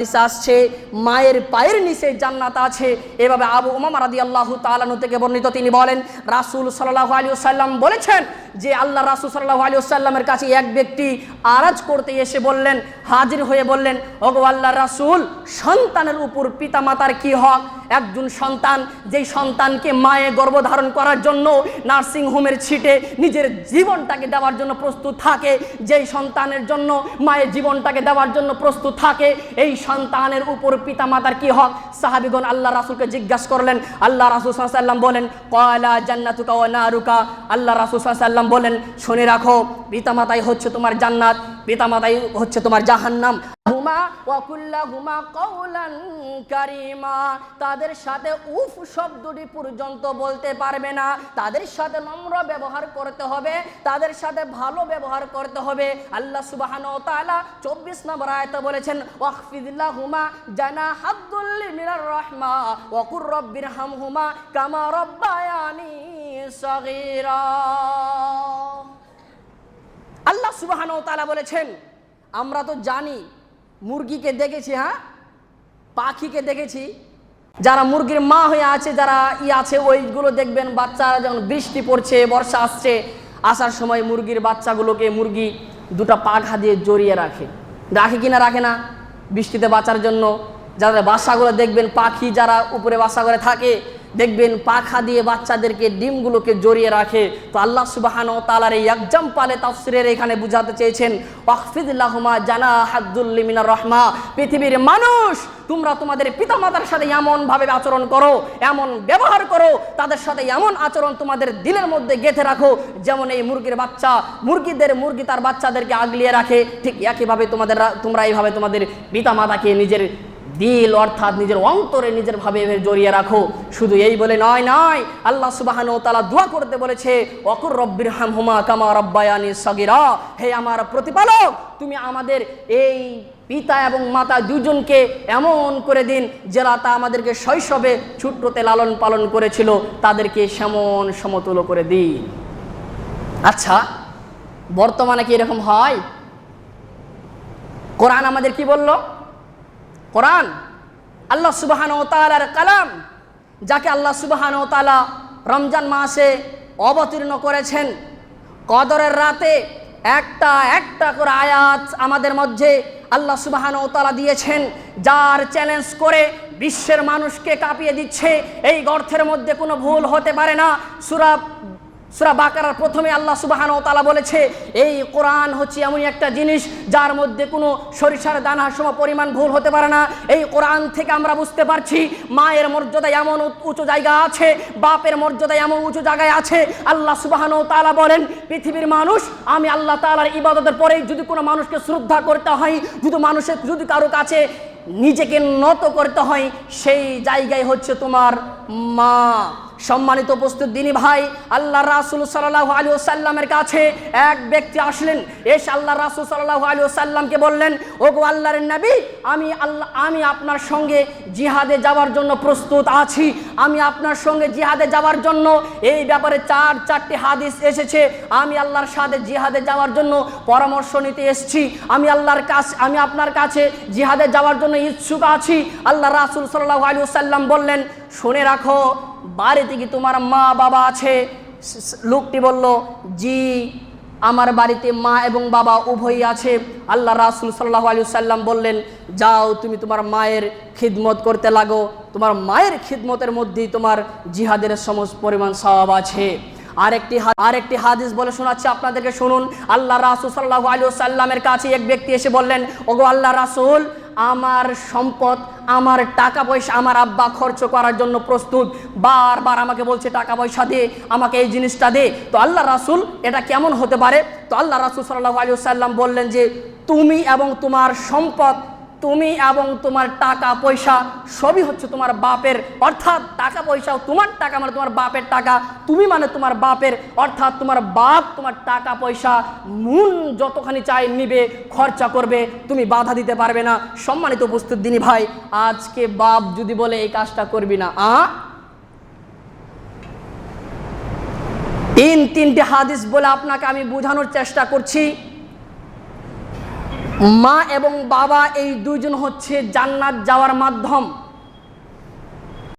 আসছে মায়ের পায়ের নিচে জান্নাত আছে। এভাবে আবু উমামা রাদিয়াল্লাহু তাআলা আনহু থেকে বর্ণিত, তিনি বলেন রাসূল সাল্লাল্লাহু আলাইহি ওয়াসাল্লাম বলেছেন যে আল্লাহ রাসূল সাল্লাল্লাহু আলাইহি ওয়াসাল্লামের কাছে এক ব্যক্তি আরাজ করতে এসে বললেন, হাজির হয়ে বললেন, ওগো আল্লাহর রাসূল, সন্তানের উপর পিতামাতার কি হক? একজন সন্তান যেই সন্তানকে মায়ে গর্ভধারণ করার জন্য নার্সিং হোমের ছিটে নিজের জীবনটাকে দেওয়ার জন্য প্রস্তুত থাকে, যেই সন্তানের জন্য মায়ের জীবনটাকে দেওয়ার জন্য প্রস্তুত থাকে, এই সন্তানের উপর পিতামাতার কি হক? সাহাবীগণ আল্লাহ রাসূলকে জিজ্ঞাসা করলেন। আল্লাহ রাসূল সাল্লাল্লাহু আলাইহি ওয়াসাল্লাম বলেন, ক্বালা জান্নাতুকা ওয়া নারুকা। আল্লাহ রাসূল সাল্লাল্লাহু আলাইহি ওয়াসাল্লাম বলেন, শুনে রাখো, পিতামাতাই হচ্ছে তোমার জান্নাত, পিতামাতাই হচ্ছে তোমার জাহান্নাম। হুমা ওয়া কুল্লাহুমা কাওলান কারীমা। তাদের সাথে উফ শব্দটি পর্যন্ত বলতে পারবে না, তাদের সাথে নম্র ব্যবহার করতে হবে, তাদের সাথে ভালো ব্যবহার করতে হবে। আল্লাহ সুবহানাহু ওয়া তাআলা 24 নম্বর আয়াতে বলেছেন, ওয়াখফিদলাহুমা জানাহাদ্দুল্লি মিনার রাহমা ওয়া কুর রাব্বিরহামহুমা কামা রাব্বায়ানি সগীরা। আল্লাহ সুবহানাহু ওয়া তাআলা বলেছেন, আমরা তো জানি, মুরগিকে দেখেছি, হ্যাঁ, পাখিকে দেখেছি, যারা মুরগির মা হয়ে আছে, যারা আছে ওইগুলো দেখবেন বাচ্চারা যখন বৃষ্টি পড়ছে, বর্ষা আসছে, আসার সময় মুরগির বাচ্চাগুলোকে মুরগি দুটো পাখা দিয়ে জড়িয়ে রাখে কিনা রাখে না, বৃষ্টিতে বাঁচার জন্য। যারা বাসাগুলো দেখবেন, পাখি যারা উপরে বাসা করে থাকে, দেখবেন পাখা দিয়ে বাচ্চাদেরকে ডিমগুলোকে জড়িয়ে রাখে। তো আল্লাহ সুবহানাহু ওয়া তাআলার এই এক্সাম্পলে তাফসীরের এখানে বুঝাতে চেয়েছেন, ওয়াখফিদলাহুমা জানাহাদ্দুল্লি মিনার রাহমা। পৃথিবীর মানুষ, তোমরা তোমাদের পিতামাতার সাথে এমনভাবে আচরণ করো, এমন ব্যবহার করো, তাদের সাথে এমন আচরণ তোমাদের দিলের মধ্যে গেঁথে রাখো, যেমন এই মুরগির বাচ্চা মুরগি তার বাচ্চাদেরকে আগলিয়ে রাখে, ঠিক একইভাবে তোমরা এইভাবে তোমাদের পিতামাতাকে নিজের দিল অর্থাৎ নিজের অন্তরে নিজের ভাবে জড়িয়ে রাখো। শুধু এই বলে নয়, আল্লাহ সুবহানাহু ওয়া তাআলা দোয়া করতে বলেছে, ওয়াকুর রব্বিরহামহুমা কামা রাব্বায়ানি সগীরা। হে আমার প্রতিপালক, তুমি আমাদের এই পিতা এবং মাতা দুজনকে এমন করে দিন যারা তা আমাদেরকে শৈশবে ছোট্টতে লালন পালন করেছিল, তাদেরকে সেমন সমতুল্য করে দিন। আচ্ছা, বর্তমানে কি এরকম হয়? কোরআন আমাদের কি বলল? কোরআন আল্লাহ সুবহানাহু ওয়া তাআলার কালাম, যাকে আল্লাহ সুবহানাহু ওয়া তাআলা রমজান মাসে অবতীর্ণ করেছেন। কদরের রাতে একটা করে আয়াত আমাদের মধ্যে আল্লাহ সুবহানাহু ওয়া তাআলা দিয়েছেন, যার চ্যালেঞ্জ করে বিশ্বের মানুষকে কাঁপিয়ে দিচ্ছে। এই গর্তের মধ্যে কোনো ভুল হতে পারে না। সূরা বাকারার প্রথমে আল্লাহ সুবহানাহু ওয়া তাআলা বলেছে, এই কোরআন হচ্ছে এমন একটা জিনিস যার মধ্যে কোনো সরিষার দানার সম পরিমাণ ভুল হতে পারে না। এই কোরআন থেকে আমরা বুঝতে পারছি মায়ের মর্যাদা এমন উঁচু জায়গা আছে, বাপের মর্যাদা এমন উঁচু জায়গায় আছে। আল্লাহ সুবহানাহু ওয়া তাআলা বলেন, পৃথিবীর মানুষ, আমি আল্লাহ তাআলার ইবাদতের পরেই যদি কোনো মানুষকে শ্রদ্ধা করতে হয়, যদি কারো কাছে নিজেকে নত করতে হয়, সেই জায়গায় হচ্ছে তোমার মা। সম্মানিত উপস্থিত দিনী ভাই, আল্লাহ রাসূল সাল্লাল্লাহু আলাইহি ওয়াসাল্লামের কাছে এক ব্যক্তি আসলেন, এসে আল্লাহ রাসূল সাল্লাল্লাহু আলাইহি ওয়াসাল্লামকে বললেন, ওগো আল্লাহর নবী, আমি আপনার সঙ্গে জিহাদে যাওয়ার জন্য প্রস্তুত আছি, আমি আপনার সঙ্গে জিহাদে যাওয়ার জন্য, এই ব্যাপারে চারটি হাদিস এসেছে, আমি আল্লাহর সাথে জিহাদে যাওয়ার জন্য পরামর্শ নিতে এসেছি, আমি আপনার কাছে জিহাদে যাওয়ার জন্য ইচ্ছুক আছি। আল্লাহ রাসূল সাল্লাল্লাহু আলাইহি ওয়াসাল্লাম বললেন, শুনে রাখো, বাড়িতে কি তোমার মা বাবা আছে? লোকটি বলল, জি, আমার বাড়িতে মা এবং বাবা উভয়ই আছে। আল্লাহ রাসূল সাল্লাল্লাহু আলাইহি ওয়াসাল্লাম বললেন, যাও, তুমি তোমার মায়ের খিদমত করতে লাগো, তোমার মায়ের খিদমতের মধ্যেই তোমার জিহাদের সমস্ত পরিমাণ সওয়াব আছে। আরেকটি হাদিস বলে শোনাচ্ছি আপনাদেরকে, শুনুন। আল্লাহ রাসূল সাল্লাল্লাহু আলাইহি ওয়াসাল্লামের কাছে এক ব্যক্তি এসে বললেন, ওগো আল্লাহ রাসূল, আমার সম্পদ, আমার টাকা পয়সা আমার আব্বা খরচ করার জন্য প্রস্তুত, বারবার আমাকে বলছে টাকা পয়সা দে, আমাকে এই জিনিসটা দে। তো আল্লাহ রাসূল, এটা কেমন হতে পারে? তো আল্লাহ রাসূল সাল্লাল্লাহু আলাইহি ওয়াসাল্লাম বললেন যে, তুমি এবং তোমার সম্পদ, তুমি এবং তোমার টাকা পয়সা সবই হচ্ছে তোমার বাপের, অর্থাৎ টাকা পয়সাও তোমার টাকা মানে তোমার বাপের টাকা, তুমি মানে তোমার বাপের, অর্থাৎ তোমার বাপ তোমার টাকা পয়সা মূল যতখানি চাই নিবে, খরচা করবে, তুমি বাধা দিতে পারবে না। সম্মানিত উপস্থিত দিনী ভাই, আজকে বাপ যদি বলে এই কাজটা করবি না, তিনটি হাদিস বলে আপনাকে আমি বোঝানোর চেষ্টা করছি। মা এবং বাবা এই দুইজন হচ্ছে জান্নাত যাওয়ার মাধ্যম।